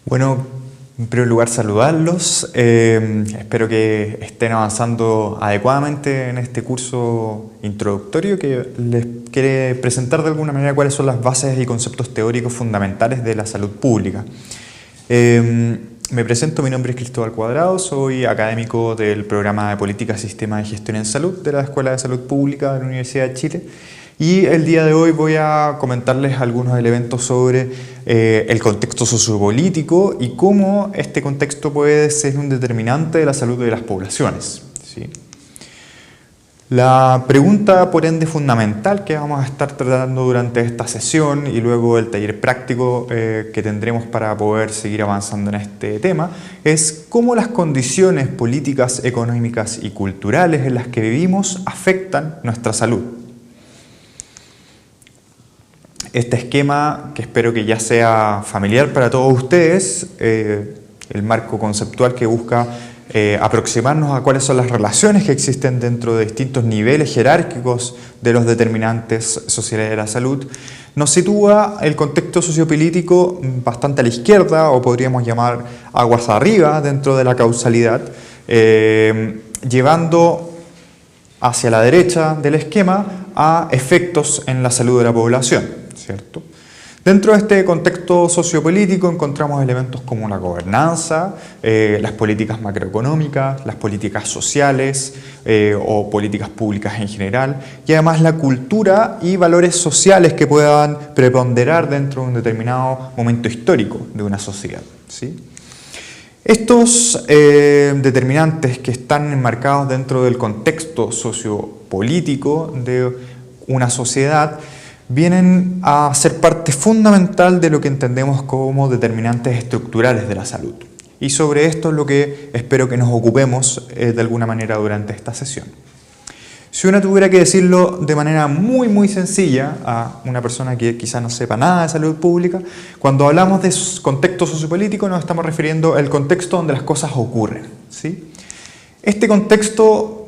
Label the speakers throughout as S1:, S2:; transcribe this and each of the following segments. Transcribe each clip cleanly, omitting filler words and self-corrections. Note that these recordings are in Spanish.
S1: Bueno, en primer lugar saludarlos. Espero que estén avanzando adecuadamente en este curso introductorio que les quiere presentar de alguna manera cuáles son las bases y conceptos teóricos fundamentales de la salud pública. Me presento, mi nombre es Cristóbal Cuadrado, soy académico del programa de Política, Sistema de Gestión en Salud de la Escuela de Salud Pública de la Universidad de Chile. Y el día de hoy voy a comentarles algunos elementos sobre el contexto sociopolítico y cómo este contexto puede ser un determinante de la salud de las poblaciones, ¿sí? La pregunta, por ende, fundamental que vamos a estar tratando durante esta sesión y luego el taller práctico que tendremos para poder seguir avanzando en este tema es cómo las condiciones políticas, económicas y culturales en las que vivimos afectan nuestra salud. Este esquema, que espero que ya sea familiar para todos ustedes, el marco conceptual que busca aproximarnos a cuáles son las relaciones que existen dentro de distintos niveles jerárquicos de los determinantes sociales de la salud, nos sitúa el contexto sociopolítico bastante a la izquierda, o podríamos llamar aguas arriba dentro de la causalidad, llevando hacia la derecha del esquema a efectos en la salud de la población, ¿cierto? Dentro de este contexto sociopolítico encontramos elementos como la gobernanza, las políticas macroeconómicas, las políticas sociales o políticas públicas en general, y además la cultura y valores sociales que puedan preponderar dentro de un determinado momento histórico de una sociedad, ¿sí? Estos determinantes que están enmarcados dentro del contexto sociopolítico de una sociedad vienen a ser parte fundamental de lo que entendemos como determinantes estructurales de la salud. Y sobre esto es lo que espero que nos ocupemos de alguna manera durante esta sesión. Si uno tuviera que decirlo de manera muy sencilla a una persona que quizá no sepa nada de salud pública, cuando hablamos de contexto sociopolítico nos estamos refiriendo al contexto donde las cosas ocurren, ¿sí? Este contexto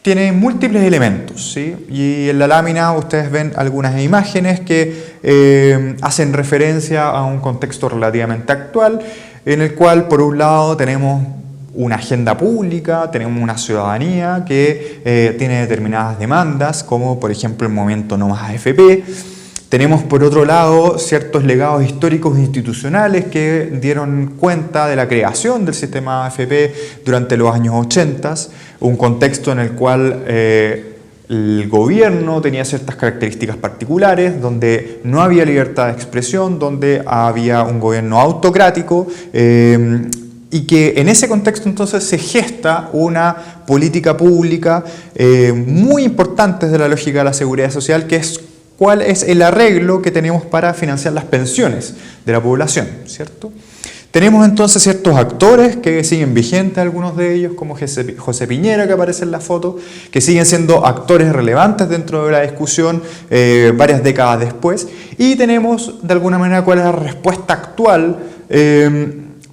S1: tiene múltiples elementos, ¿sí? Y en la lámina ustedes ven algunas imágenes que hacen referencia a un contexto relativamente actual, en el cual por un lado tenemos una agenda pública, tenemos una ciudadanía que tiene determinadas demandas, como por ejemplo el movimiento No Más AFP. Tenemos por otro lado ciertos legados históricos e institucionales que dieron cuenta de la creación del sistema AFP durante los años 80, un contexto en el cual el gobierno tenía ciertas características particulares, donde no había libertad de expresión, donde había un gobierno autocrático, y que en ese contexto entonces se gesta una política pública muy importante desde la lógica de la seguridad social, que es cuál es el arreglo que tenemos para financiar las pensiones de la población, ¿cierto? Tenemos entonces ciertos actores que siguen vigentes, algunos de ellos, como José Piñera, que aparece en la foto, que siguen siendo actores relevantes dentro de la discusión varias décadas después, y tenemos de alguna manera cuál es la respuesta actual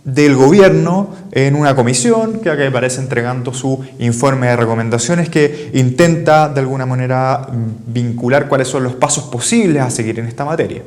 S1: del gobierno en una comisión que acá aparece entregando su informe de recomendaciones que intenta de alguna manera vincular cuáles son los pasos posibles a seguir en esta materia.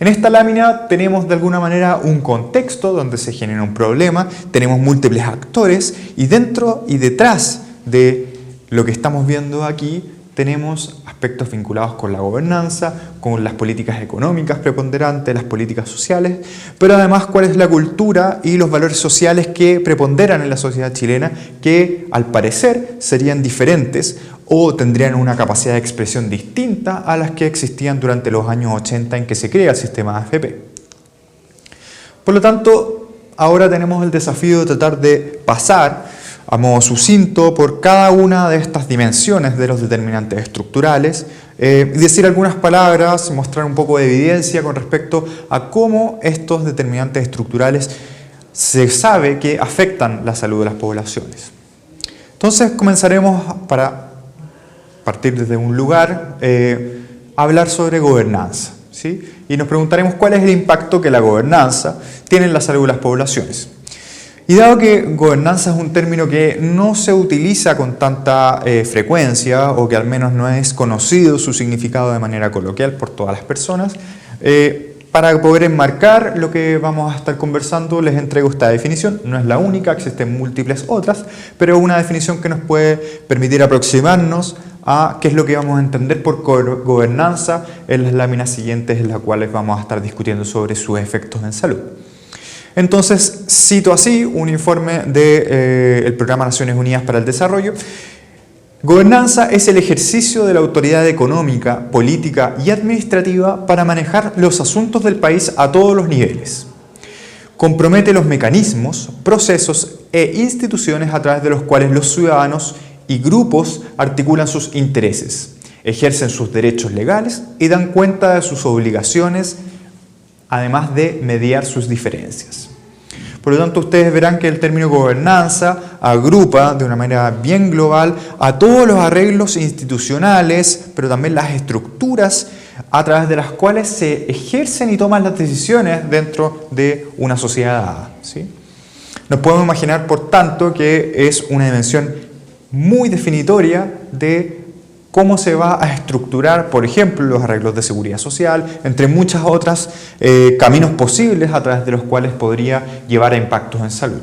S1: En esta lámina tenemos de alguna manera un contexto donde se genera un problema, tenemos múltiples actores y dentro y detrás de lo que estamos viendo aquí tenemos aspectos vinculados con la gobernanza, con las políticas económicas preponderantes, las políticas sociales, pero además cuál es la cultura y los valores sociales que preponderan en la sociedad chilena, que al parecer serían diferentes o tendrían una capacidad de expresión distinta a las que existían durante los años 80 en que se crea el sistema AFP. Por lo tanto, ahora tenemos el desafío de tratar de pasar a modo sucinto por cada una de estas dimensiones de los determinantes estructurales, y decir algunas palabras, mostrar un poco de evidencia con respecto a cómo estos determinantes estructurales se sabe que afectan la salud de las poblaciones. Entonces comenzaremos, para partir desde un lugar, a hablar sobre gobernanza, ¿sí? Y nos preguntaremos cuál es el impacto que la gobernanza tiene en la salud de las poblaciones. Y dado que gobernanza es un término que no se utiliza con tanta frecuencia, o que al menos no es conocido su significado de manera coloquial por todas las personas, para poder enmarcar lo que vamos a estar conversando, les entrego esta definición. No es la única, existen múltiples otras, pero es una definición que nos puede permitir aproximarnos a qué es lo que vamos a entender por gobernanza en las láminas siguientes, en las cuales vamos a estar discutiendo sobre sus efectos en salud. Entonces, cito así un informe del Programa de Naciones Unidas para el Desarrollo. Gobernanza es el ejercicio de la autoridad económica, política y administrativa para manejar los asuntos del país a todos los niveles. Compromete los mecanismos, procesos e instituciones a través de los cuales los ciudadanos y grupos articulan sus intereses, ejercen sus derechos legales y dan cuenta de sus obligaciones, además de mediar sus diferencias. Por lo tanto, ustedes verán que el término gobernanza agrupa de una manera bien global a todos los arreglos institucionales, pero también las estructuras a través de las cuales se ejercen y toman las decisiones dentro de una sociedad dada, ¿sí? Nos podemos imaginar, por tanto, que es una dimensión muy definitoria de cómo se va a estructurar, por ejemplo, los arreglos de seguridad social, entre muchas otras caminos posibles a través de los cuales podría llevar a impactos en salud.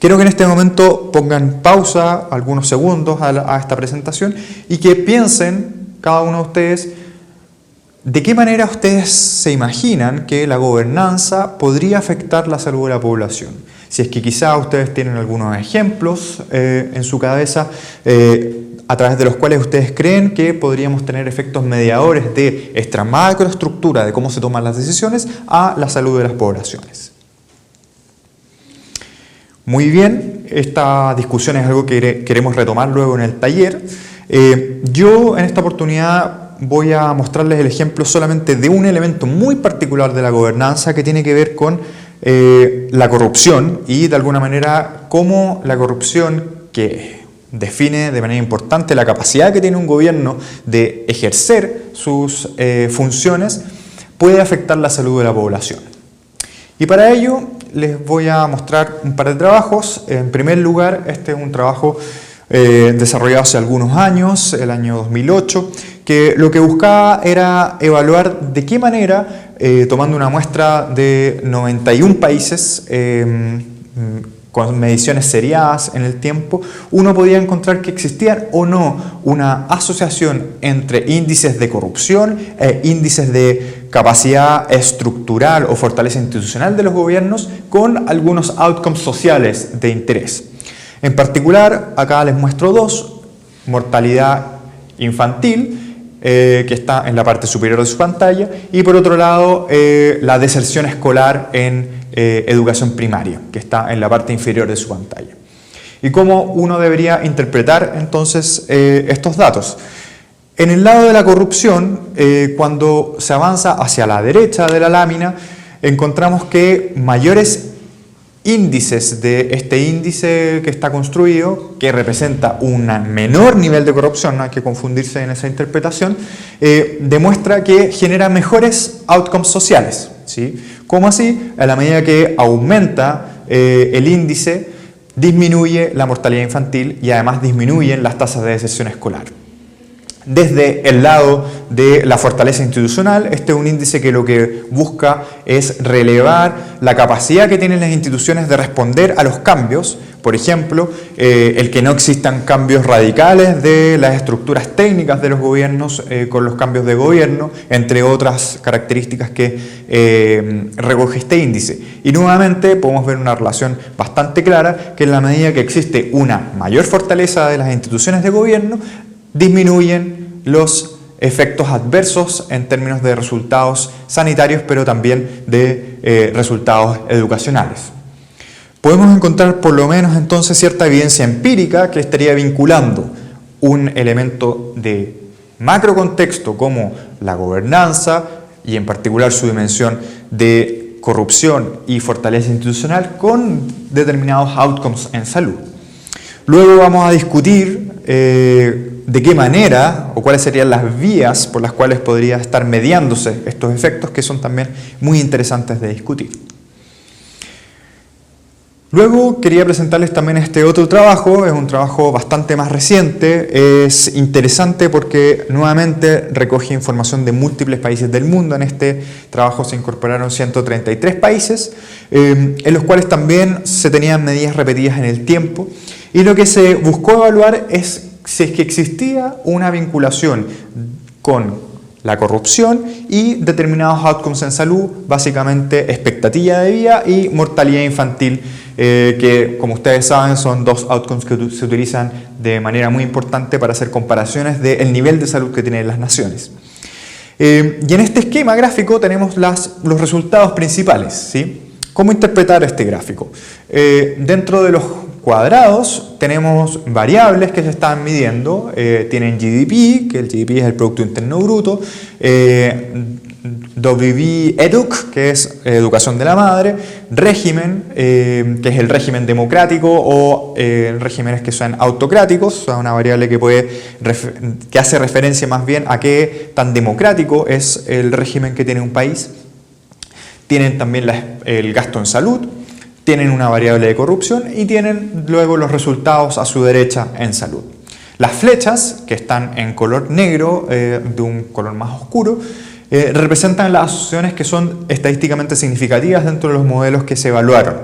S1: Quiero que en este momento pongan pausa algunos segundos a esta presentación y que piensen, cada uno de ustedes, de qué manera ustedes se imaginan que la gobernanza podría afectar la salud de la población. Si es que quizá ustedes tienen algunos ejemplos en su cabeza, a través de los cuales ustedes creen que podríamos tener efectos mediadores de esta macroestructura de cómo se toman las decisiones a la salud de las poblaciones. Muy bien, esta discusión es algo que queremos retomar luego en el taller. Yo en esta oportunidad voy a mostrarles el ejemplo solamente de un elemento muy particular de la gobernanza que tiene que ver con la corrupción y de alguna manera cómo la corrupción, que define de manera importante la capacidad que tiene un gobierno de ejercer sus funciones, puede afectar la salud de la población. Y para ello les voy a mostrar un par de trabajos. En primer lugar, este es un trabajo desarrollado hace algunos años, el año 2008, que lo que buscaba era evaluar de qué manera, tomando una muestra de 91 países, con mediciones seriadas en el tiempo, uno podía encontrar que existía o no una asociación entre índices de corrupción e índices de capacidad estructural o fortaleza institucional de los gobiernos con algunos outcomes sociales de interés. En particular, acá les muestro dos: mortalidad infantil, que está en la parte superior de su pantalla, y por otro lado, la deserción escolar en educación primaria, que está en la parte inferior de su pantalla. ¿Y cómo uno debería interpretar entonces estos datos? En el lado de la corrupción, cuando se avanza hacia la derecha de la lámina, encontramos que mayores índices de este índice que está construido, que representa un menor nivel de corrupción, no hay que confundirse en esa interpretación, demuestra que genera mejores outcomes sociales, ¿sí? ¿Cómo así? A la medida que aumenta el índice, disminuye la mortalidad infantil y además disminuyen las tasas de deserción escolar. Desde el lado de la fortaleza institucional, este es un índice que lo que busca es relevar la capacidad que tienen las instituciones de responder a los cambios. Por ejemplo, el que no existan cambios radicales de las estructuras técnicas de los gobiernos con los cambios de gobierno, entre otras características que recoge este índice. Y nuevamente podemos ver una relación bastante clara, que en la medida que existe una mayor fortaleza de las instituciones de gobierno, disminuyen los efectos adversos en términos de resultados sanitarios, pero también de resultados educacionales. Podemos encontrar por lo menos entonces cierta evidencia empírica que estaría vinculando un elemento de macrocontexto como la gobernanza y en particular su dimensión de corrupción y fortaleza institucional con determinados outcomes en salud. Luego vamos a discutir de qué manera o cuáles serían las vías por las cuales podría estar mediándose estos efectos, que son también muy interesantes de discutir. Luego quería presentarles también este otro trabajo, es un trabajo bastante más reciente, es interesante porque nuevamente recoge información de múltiples países del mundo. En este trabajo se incorporaron 133 países, en los cuales también se tenían medidas repetidas en el tiempo, y lo que se buscó evaluar es si es que existía una vinculación con la corrupción y determinados outcomes en salud, básicamente expectativa de vida y mortalidad infantil, que como ustedes saben son dos outcomes que se utilizan de manera muy importante para hacer comparaciones del nivel de salud que tienen las naciones. Y en este esquema gráfico tenemos los resultados principales, ¿sí? ¿Cómo interpretar este gráfico? Dentro de los cuadrados tenemos variables que se están midiendo, tienen GDP, que el GDP es el Producto Interno Bruto, WB-EDUC, que es educación de la madre, régimen, que es el régimen democrático o regímenes que son autocráticos, o sea, una variable que hace referencia más bien a qué tan democrático es el régimen que tiene un país. Tienen también el gasto en salud, tienen una variable de corrupción y tienen luego los resultados a su derecha en salud. Las flechas, que están en color negro, de un color más oscuro, representan las asociaciones que son estadísticamente significativas dentro de los modelos que se evaluaron.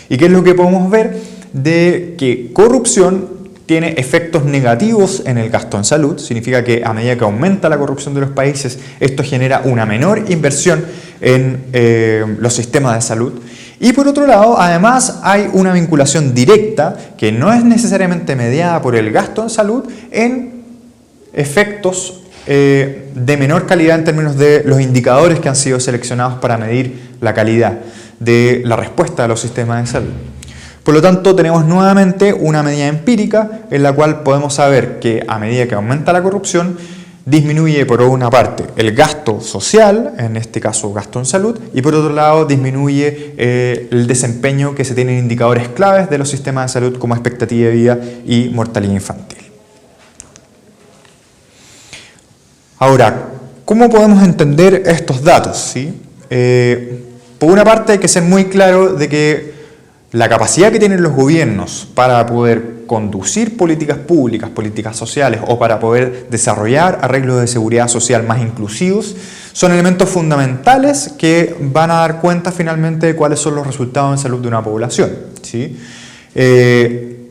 S1: ¿Y qué es lo que podemos ver? De que corrupción tiene efectos negativos en el gasto en salud, significa que a medida que aumenta la corrupción de los países, esto genera una menor inversión en los sistemas de salud. Y por otro lado, además hay una vinculación directa, que no es necesariamente mediada por el gasto en salud, en efectos de menor calidad en términos de los indicadores que han sido seleccionados para medir la calidad de la respuesta de los sistemas de salud. Por lo tanto, tenemos nuevamente una medida empírica en la cual podemos saber que a medida que aumenta la corrupción, disminuye por una parte el gasto social, en este caso gasto en salud, y por otro lado disminuye el desempeño que se tiene en indicadores claves de los sistemas de salud como expectativa de vida y mortalidad infantil. Ahora, ¿cómo podemos entender estos datos? ¿Sí? Por una parte hay que ser muy claro de que la capacidad que tienen los gobiernos para poder conducir políticas públicas, políticas sociales o para poder desarrollar arreglos de seguridad social más inclusivos son elementos fundamentales que van a dar cuenta finalmente de cuáles son los resultados en salud de una población, ¿sí?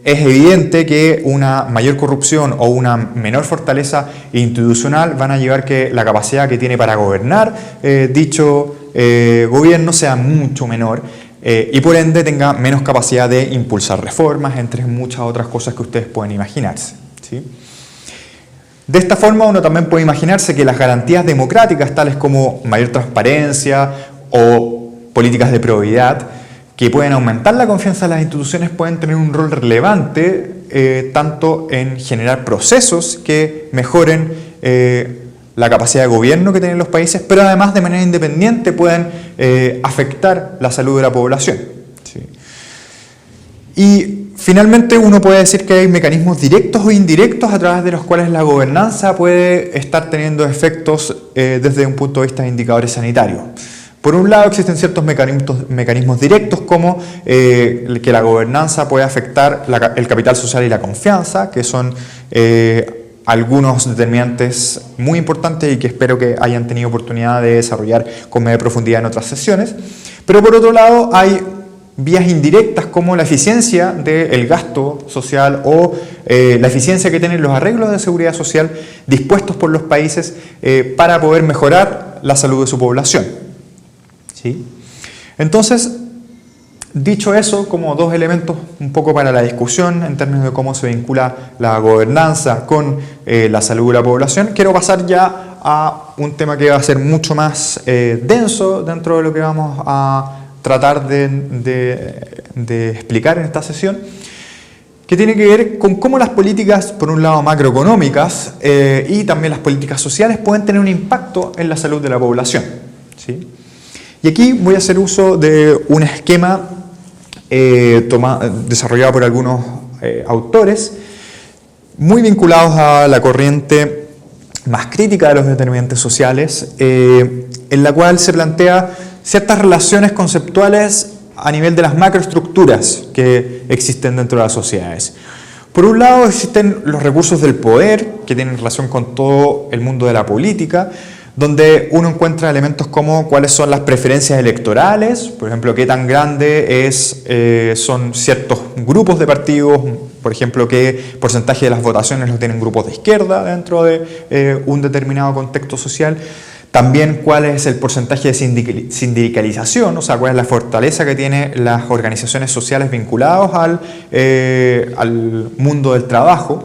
S1: Es evidente que una mayor corrupción o una menor fortaleza institucional van a llevar que la capacidad que tiene para gobernar dicho gobierno sea mucho menor, y por ende tenga menos capacidad de impulsar reformas, entre muchas otras cosas que ustedes pueden imaginarse, ¿sí? De esta forma uno también puede imaginarse que las garantías democráticas tales como mayor transparencia o políticas de probidad que pueden aumentar la confianza en las instituciones pueden tener un rol relevante tanto en generar procesos que mejoren la capacidad de gobierno que tienen los países, pero además de manera independiente pueden afectar la salud de la población, ¿sí? Y finalmente uno puede decir que hay mecanismos directos o indirectos a través de los cuales la gobernanza puede estar teniendo efectos desde un punto de vista de indicadores sanitarios. Por un lado existen ciertos mecanismos directos como que la gobernanza puede afectar el capital social y la confianza, que son algunos determinantes muy importantes y que espero que hayan tenido oportunidad de desarrollar con mayor profundidad en otras sesiones. Pero por otro lado hay vías indirectas como la eficiencia del gasto social o la eficiencia que tienen los arreglos de seguridad social dispuestos por los países para poder mejorar la salud de su población, ¿sí? Entonces, dicho eso, como dos elementos un poco para la discusión en términos de cómo se vincula la gobernanza con la salud de la población, quiero pasar ya a un tema que va a ser mucho más denso dentro de lo que vamos a tratar de explicar en esta sesión, que tiene que ver con cómo las políticas, por un lado macroeconómicas y también las políticas sociales pueden tener un impacto en la salud de la población, ¿sí? Y aquí voy a hacer uso de un esquema desarrollado por algunos autores muy vinculados a la corriente más crítica de los determinantes sociales, en la cual se plantea ciertas relaciones conceptuales a nivel de las macroestructuras que existen dentro de las sociedades. Por un lado existen los recursos del poder, que tienen relación con todo el mundo de la política, donde uno encuentra elementos como cuáles son las preferencias electorales, por ejemplo, qué tan grande son ciertos grupos de partidos, por ejemplo, qué porcentaje de las votaciones lo tienen grupos de izquierda dentro de un determinado contexto social. También cuál es el porcentaje de sindicalización, o sea, cuál es la fortaleza que tienen las organizaciones sociales vinculadas al mundo del trabajo,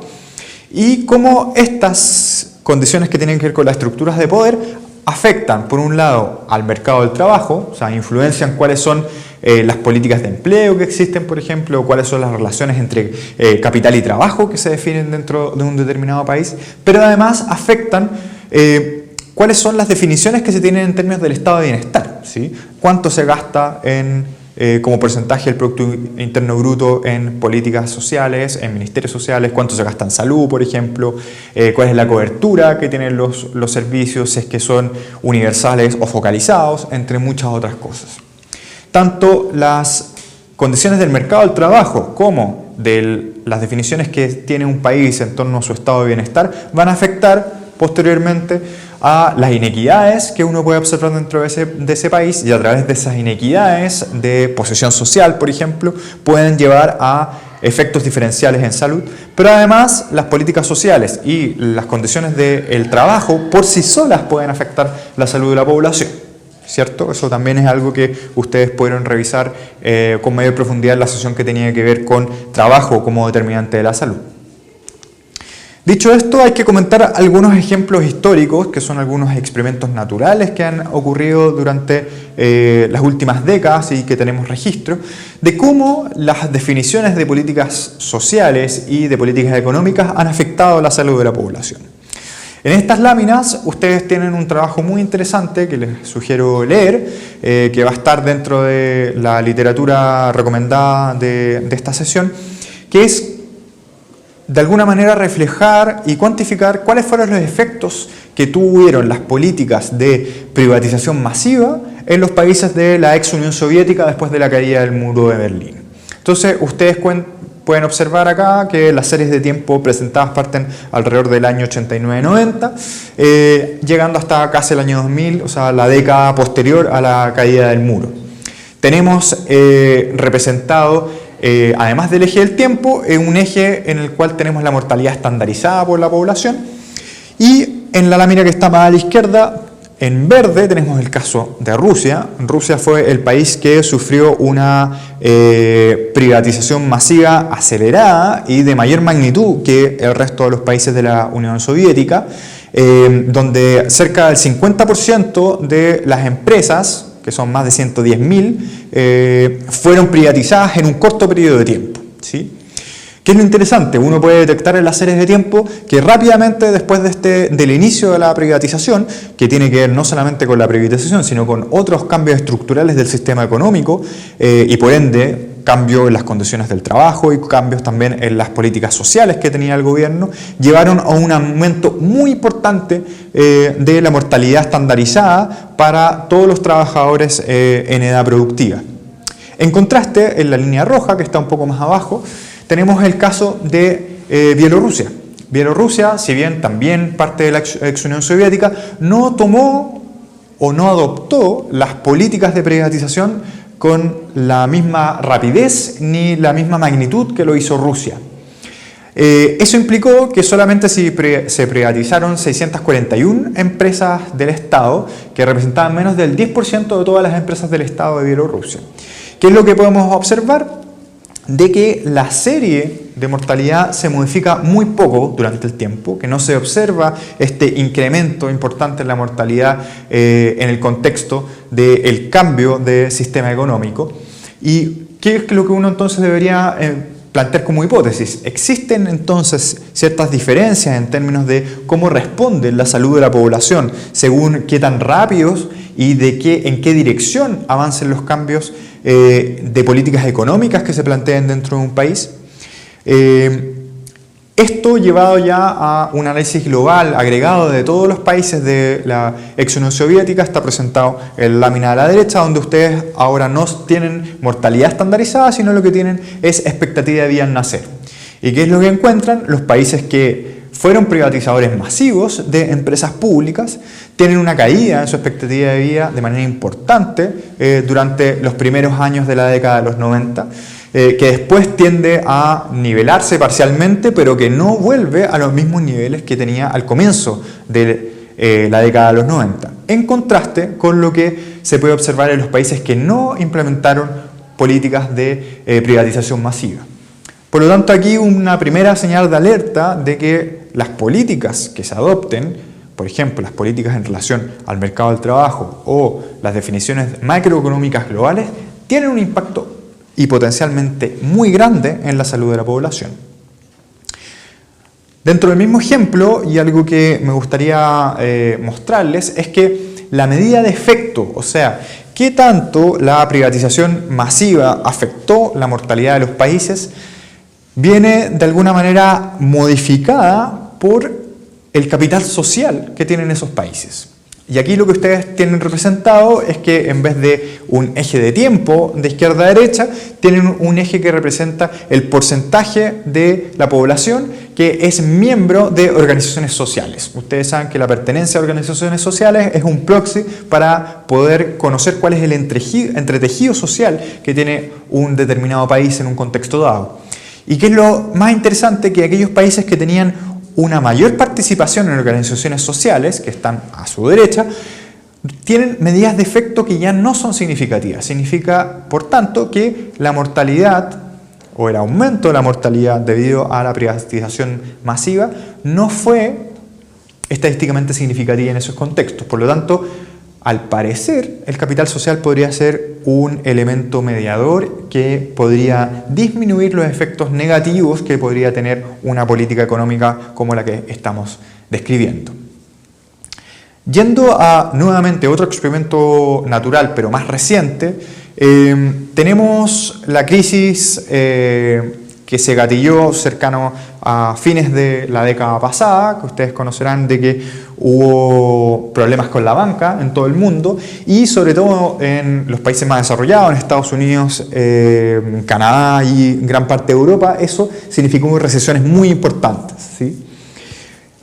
S1: y cómo estas condiciones que tienen que ver con las estructuras de poder afectan, por un lado, al mercado del trabajo, o sea, influencian cuáles son las políticas de empleo que existen, por ejemplo, cuáles son las relaciones entre capital y trabajo que se definen dentro de un determinado país, pero además afectan cuáles son las definiciones que se tienen en términos del estado de bienestar, ¿sí? Cuánto se gasta como porcentaje del Producto Interno Bruto en políticas sociales, en ministerios sociales, cuánto se gasta en salud, por ejemplo, cuál es la cobertura que tienen los servicios, si es que son universales o focalizados, entre muchas otras cosas. Tanto las condiciones del mercado del trabajo como de las definiciones que tiene un país en torno a su estado de bienestar van a afectar posteriormente a las inequidades que uno puede observar dentro de ese país, y a través de esas inequidades de posesión social, por ejemplo, pueden llevar a efectos diferenciales en salud, pero además las políticas sociales y las condiciones del trabajo por sí solas pueden afectar la salud de la población, ¿cierto? Eso también es algo que ustedes pudieron revisar con mayor profundidad en la sesión que tenía que ver con trabajo como determinante de la salud. Dicho esto, hay que comentar algunos ejemplos históricos, que son algunos experimentos naturales que han ocurrido durante las últimas décadas y que tenemos registro, de cómo las definiciones de políticas sociales y de políticas económicas han afectado la salud de la población. En estas láminas ustedes tienen un trabajo muy interesante que les sugiero leer, que va a estar dentro de la literatura recomendada de esta sesión, que es de alguna manera reflejar y cuantificar cuáles fueron los efectos que tuvieron las políticas de privatización masiva en los países de la ex Unión Soviética después de la caída del muro de Berlín. Entonces, ustedes pueden observar acá que las series de tiempo presentadas parten alrededor del año 89-90, llegando hasta casi el año 2000, o sea, la década posterior a la caída del muro. Tenemos representado además del eje del tiempo, un eje en el cual tenemos la mortalidad estandarizada por la población, y en la lámina que está más a la izquierda, en verde, tenemos el caso de Rusia. Rusia fue el país que sufrió una privatización masiva acelerada y de mayor magnitud que el resto de los países de la Unión Soviética, donde cerca del 50% de las empresas, que son más de 110.000, fueron privatizadas en un corto periodo de tiempo, ¿sí? ¿Qué es lo interesante? Uno puede detectar en las series de tiempo que rápidamente después del inicio de la privatización, que tiene que ver no solamente con la privatización, sino con otros cambios estructurales del sistema económico y por ende cambios en las condiciones del trabajo y cambios también en las políticas sociales que tenía el gobierno, llevaron a un aumento muy importante de la mortalidad estandarizada para todos los trabajadores en edad productiva. En contraste, en la línea roja, que está un poco más abajo, tenemos el caso de Bielorrusia. Bielorrusia, si bien también parte de la ex Unión Soviética, no tomó o no adoptó las políticas de privatización con la misma rapidez ni la misma magnitud que lo hizo Rusia. Eso implicó que solamente se privatizaron 641 empresas del Estado, que representaban menos del 10% de todas las empresas del Estado de Bielorrusia. ¿Qué es lo que podemos observar? De que la serie de mortalidad se modifica muy poco durante el tiempo, que no se observa este incremento importante en la mortalidad en el contexto del cambio de sistema económico. ¿Y qué es lo que uno entonces debería plantear como hipótesis? Existen entonces ciertas diferencias en términos de cómo responde la salud de la población según qué tan rápidos y en qué dirección avancen los cambios de políticas económicas que se planteen dentro de un país. Esto llevado ya a un análisis global agregado de todos los países de la ex Unión Soviética está presentado en la lámina de la derecha, donde ustedes ahora no tienen mortalidad estandarizada, sino lo que tienen es expectativa de vida al nacer. ¿Y qué es lo que encuentran? Los países que fueron privatizadores masivos de empresas públicas tienen una caída en su expectativa de vida de manera importante durante los primeros años de la década de los 90, que después tiende a nivelarse parcialmente, pero que no vuelve a los mismos niveles que tenía al comienzo de la década de los 90, en contraste con lo que se puede observar en los países que no implementaron políticas de privatización masiva. Por lo tanto, aquí una primera señal de alerta de que las políticas que se adopten, por ejemplo, las políticas en relación al mercado del trabajo o las definiciones macroeconómicas globales, tienen un impacto y potencialmente muy grande en la salud de la población. Dentro del mismo ejemplo, y algo que me gustaría mostrarles, es que la medida de efecto, o sea, qué tanto la privatización masiva afectó la mortalidad de los países, viene de alguna manera modificada por el capital social que tienen esos países. Y aquí lo que ustedes tienen representado es que en vez de un eje de tiempo de izquierda a derecha, tienen un eje que representa el porcentaje de la población que es miembro de organizaciones sociales. Ustedes saben que la pertenencia a organizaciones sociales es un proxy para poder conocer cuál es el entretejido social que tiene un determinado país en un contexto dado. Y qué es lo más interesante, que aquellos países que tenían una mayor participación en organizaciones sociales, que están a su derecha, tienen medidas de efecto que ya no son significativas. Significa, por tanto, que la mortalidad o el aumento de la mortalidad debido a la privatización masiva no fue estadísticamente significativa en esos contextos. Por lo tanto, al parecer, el capital social podría ser un elemento mediador que podría disminuir los efectos negativos que podría tener una política económica como la que estamos describiendo. Yendo a nuevamente otro experimento natural, pero más reciente, tenemos la crisis que se gatilló cercano a fines de la década pasada, que ustedes conocerán de que hubo problemas con la banca en todo el mundo y sobre todo en los países más desarrollados, en Estados Unidos, Canadá y gran parte de Europa. Eso significó recesiones muy importantes, ¿sí?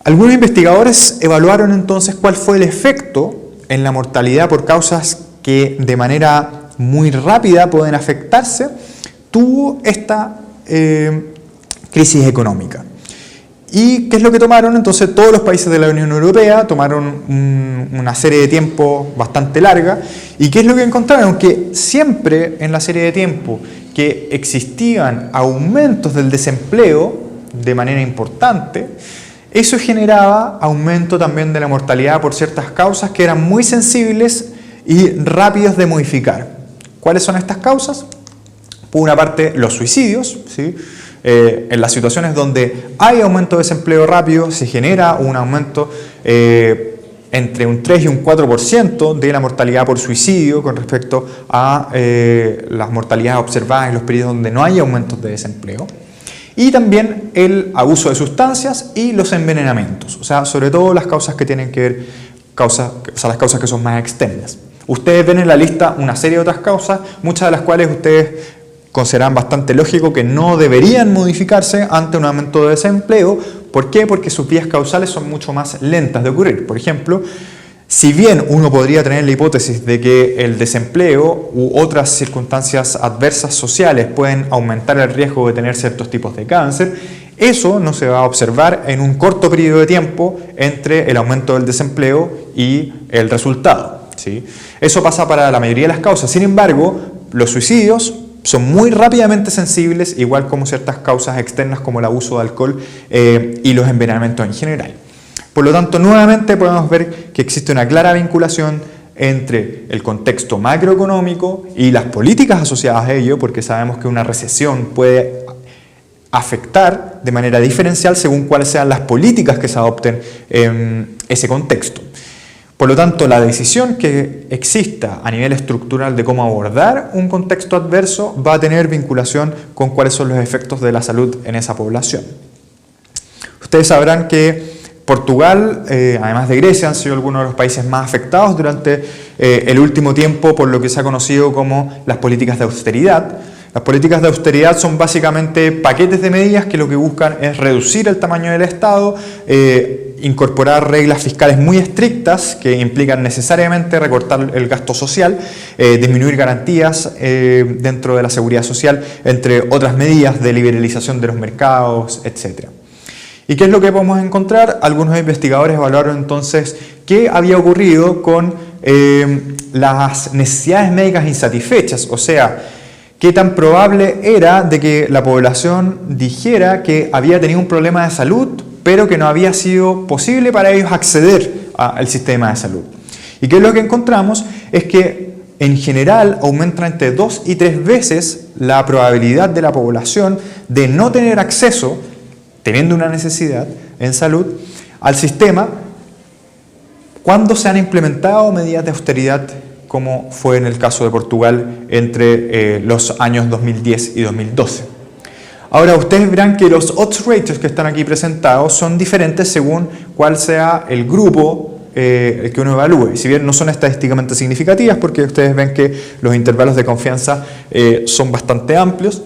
S1: Algunos investigadores evaluaron entonces cuál fue el efecto en la mortalidad por causas que de manera muy rápida pueden afectarse, tuvo esta crisis económica. ¿Y qué es lo que tomaron? Entonces todos los países de la Unión Europea tomaron una serie de tiempo bastante larga. ¿Y qué es lo que encontraron? Que siempre en la serie de tiempo que existían aumentos del desempleo de manera importante, eso generaba aumento también de la mortalidad por ciertas causas que eran muy sensibles y rápidos de modificar. ¿Cuáles son estas causas? Por una parte, los suicidios, ¿sí? En las situaciones donde hay aumento de desempleo rápido, se genera un aumento entre un 3 y un 4% de la mortalidad por suicidio con respecto a las mortalidades observadas en los periodos donde no hay aumentos de desempleo. Y también el abuso de sustancias y los envenenamientos, o sea, sobre todo las causas que tienen que ver, las causas que son más externas. Ustedes ven en la lista una serie de otras causas, muchas de las cuales ustedes consideran bastante lógico que no deberían modificarse ante un aumento de desempleo. ¿Por qué? Porque sus vías causales son mucho más lentas de ocurrir. Por ejemplo, si bien uno podría tener la hipótesis de que el desempleo u otras circunstancias adversas sociales pueden aumentar el riesgo de tener ciertos tipos de cáncer, eso no se va a observar en un corto periodo de tiempo entre el aumento del desempleo y el resultado, ¿sí? Eso pasa para la mayoría de las causas. Sin embargo, los suicidios son muy rápidamente sensibles, igual como ciertas causas externas como el abuso de alcohol y los envenenamientos en general. Por lo tanto, nuevamente podemos ver que existe una clara vinculación entre el contexto macroeconómico y las políticas asociadas a ello, porque sabemos que una recesión puede afectar de manera diferencial según cuáles sean las políticas que se adopten en ese contexto. Por lo tanto, la decisión que exista a nivel estructural de cómo abordar un contexto adverso va a tener vinculación con cuáles son los efectos de la salud en esa población. Ustedes sabrán que Portugal, además de Grecia, han sido algunos de los países más afectados durante el último tiempo por lo que se ha conocido como las políticas de austeridad. Las políticas de austeridad son básicamente paquetes de medidas que lo que buscan es reducir el tamaño del Estado, incorporar reglas fiscales muy estrictas que implican necesariamente recortar el gasto social, disminuir garantías dentro de la seguridad social, entre otras medidas de liberalización de los mercados, etc. ¿Y qué es lo que podemos encontrar? Algunos investigadores evaluaron entonces qué había ocurrido con las necesidades médicas insatisfechas, o sea, qué tan probable era de que la población dijera que había tenido un problema de salud, pero que no había sido posible para ellos acceder al sistema de salud. ¿Y qué es lo que encontramos? Es que en general aumenta entre 2 y 3 veces la probabilidad de la población de no tener acceso, teniendo una necesidad en salud, al sistema cuando se han implementado medidas de austeridad, como fue en el caso de Portugal entre los años 2010 y 2012. Ahora, ustedes verán que los odds ratios que están aquí presentados son diferentes según cuál sea el grupo que uno evalúe. Si bien no son estadísticamente significativas, porque ustedes ven que los intervalos de confianza son bastante amplios,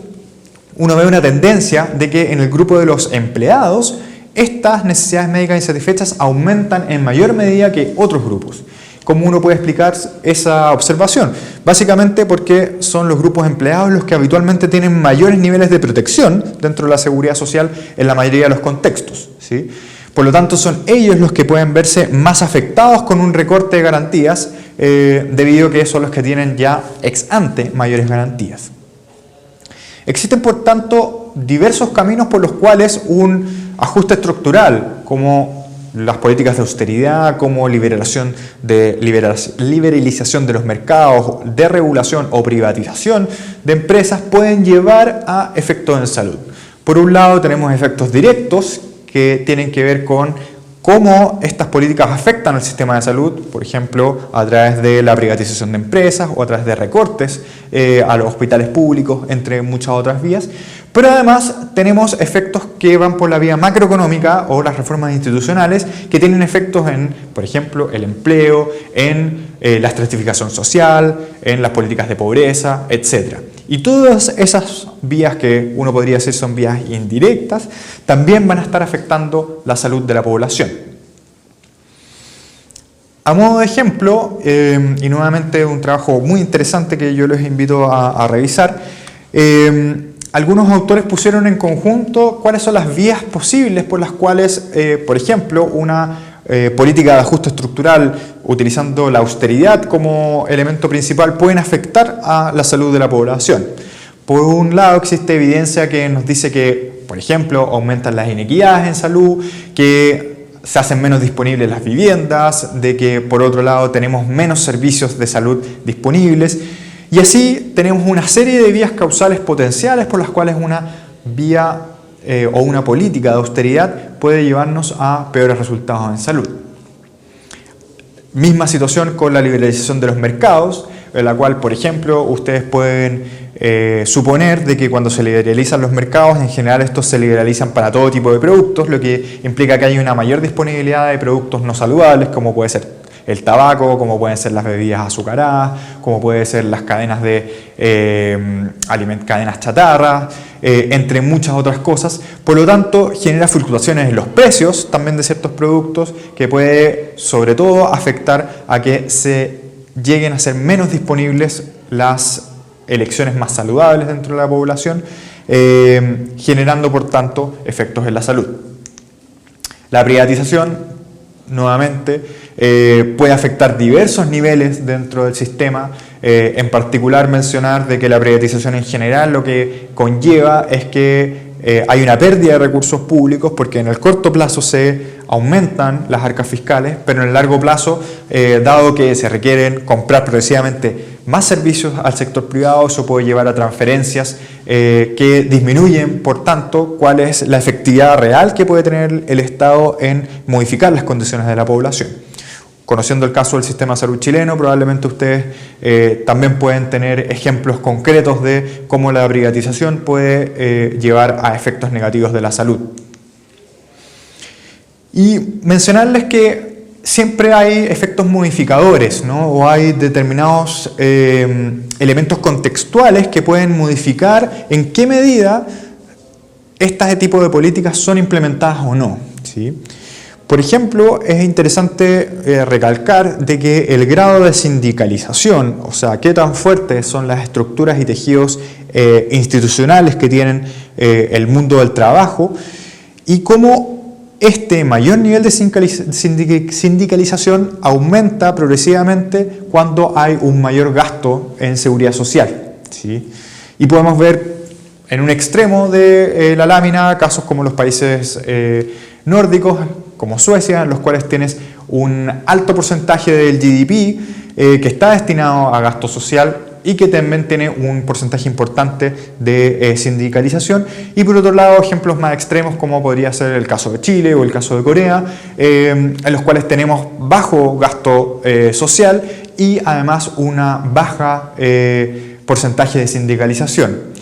S1: uno ve una tendencia de que en el grupo de los empleados estas necesidades médicas insatisfechas aumentan en mayor medida que otros grupos. ¿Cómo uno puede explicar esa observación? Básicamente porque son los grupos empleados los que habitualmente tienen mayores niveles de protección dentro de la seguridad social en la mayoría de los contextos, ¿sí? Por lo tanto, son ellos los que pueden verse más afectados con un recorte de garantías debido a que son los que tienen ya ex ante mayores garantías. Existen, por tanto, diversos caminos por los cuales un ajuste estructural, como las políticas de austeridad, como liberalización de los mercados, deregulación o privatización de empresas, pueden llevar a efectos en salud. Por un lado, tenemos efectos directos que tienen que ver con cómo estas políticas afectan al sistema de salud, por ejemplo, a través de la privatización de empresas o a través de recortes a los hospitales públicos, entre muchas otras vías. Pero además tenemos efectos que van por la vía macroeconómica o las reformas institucionales que tienen efectos en, por ejemplo, el empleo, en la estratificación social, en las políticas de pobreza, etc. Y todas esas vías que uno podría decir son vías indirectas, también van a estar afectando la salud de la población. A modo de ejemplo, y nuevamente un trabajo muy interesante que yo les invito a revisar, algunos autores pusieron en conjunto cuáles son las vías posibles por las cuales, por ejemplo, una política de ajuste estructural utilizando la austeridad como elemento principal pueden afectar a la salud de la población. Por un lado, existe evidencia que nos dice que, por ejemplo, aumentan las inequidades en salud, que se hacen menos disponibles las viviendas, de que por otro lado tenemos menos servicios de salud disponibles. Y así tenemos una serie de vías causales potenciales por las cuales una vía o una política de austeridad puede llevarnos a peores resultados en salud. Misma situación con la liberalización de los mercados, en la cual, por ejemplo, ustedes pueden suponer de que cuando se liberalizan los mercados, en general estos se liberalizan para todo tipo de productos, lo que implica que hay una mayor disponibilidad de productos no saludables, como puede ser el tabaco, como pueden ser las bebidas azucaradas, como pueden ser las cadenas de cadenas chatarra, entre muchas otras cosas. Por lo tanto, genera fluctuaciones en los precios también de ciertos productos que puede, sobre todo, afectar a que se lleguen a ser menos disponibles las elecciones más saludables dentro de la población, generando, por tanto, efectos en la salud. La privatización, nuevamente, puede afectar diversos niveles dentro del sistema, en particular mencionar de que la privatización en general lo que conlleva es que hay una pérdida de recursos públicos porque en el corto plazo se aumentan las arcas fiscales, pero en el largo plazo, dado que se requieren comprar progresivamente más servicios al sector privado, eso puede llevar a transferencias que disminuyen, por tanto, cuál es la efectividad real que puede tener el Estado en modificar las condiciones de la población. Conociendo el caso del sistema de salud chileno, probablemente ustedes también pueden tener ejemplos concretos de cómo la privatización puede llevar a efectos negativos de la salud. Y mencionarles que siempre hay efectos modificadores, ¿no? O hay determinados elementos contextuales que pueden modificar en qué medida este tipo de políticas son implementadas o no, ¿sí? Por ejemplo, es interesante recalcar de que el grado de sindicalización, o sea, qué tan fuertes son las estructuras y tejidos institucionales que tienen el mundo del trabajo, y cómo este mayor nivel de sindicalización aumenta progresivamente cuando hay un mayor gasto en seguridad social, ¿sí? Y podemos ver en un extremo de la lámina casos como los países nórdicos, como Suecia, en los cuales tienes un alto porcentaje del GDP que está destinado a gasto social y que también tiene un porcentaje importante de sindicalización. Y por otro lado, ejemplos más extremos como podría ser el caso de Chile o el caso de Corea, en los cuales tenemos bajo gasto social y además una baja porcentaje de sindicalización.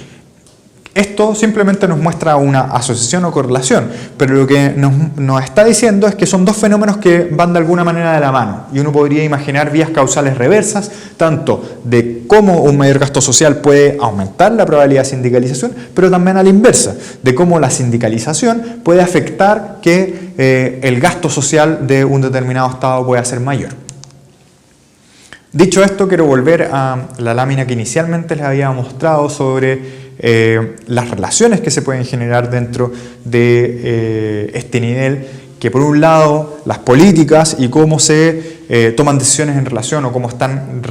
S1: Esto simplemente nos muestra una asociación o correlación, pero lo que nos está diciendo es que son dos fenómenos que van de alguna manera de la mano, y uno podría imaginar vías causales reversas, tanto de cómo un mayor gasto social puede aumentar la probabilidad de sindicalización, pero también a la inversa, de cómo la sindicalización puede afectar que el gasto social de un determinado estado pueda ser mayor. Dicho esto, quiero volver a la lámina que inicialmente les había mostrado sobre las relaciones que se pueden generar dentro de este nivel, que por un lado las políticas y cómo se toman decisiones en relación o cómo están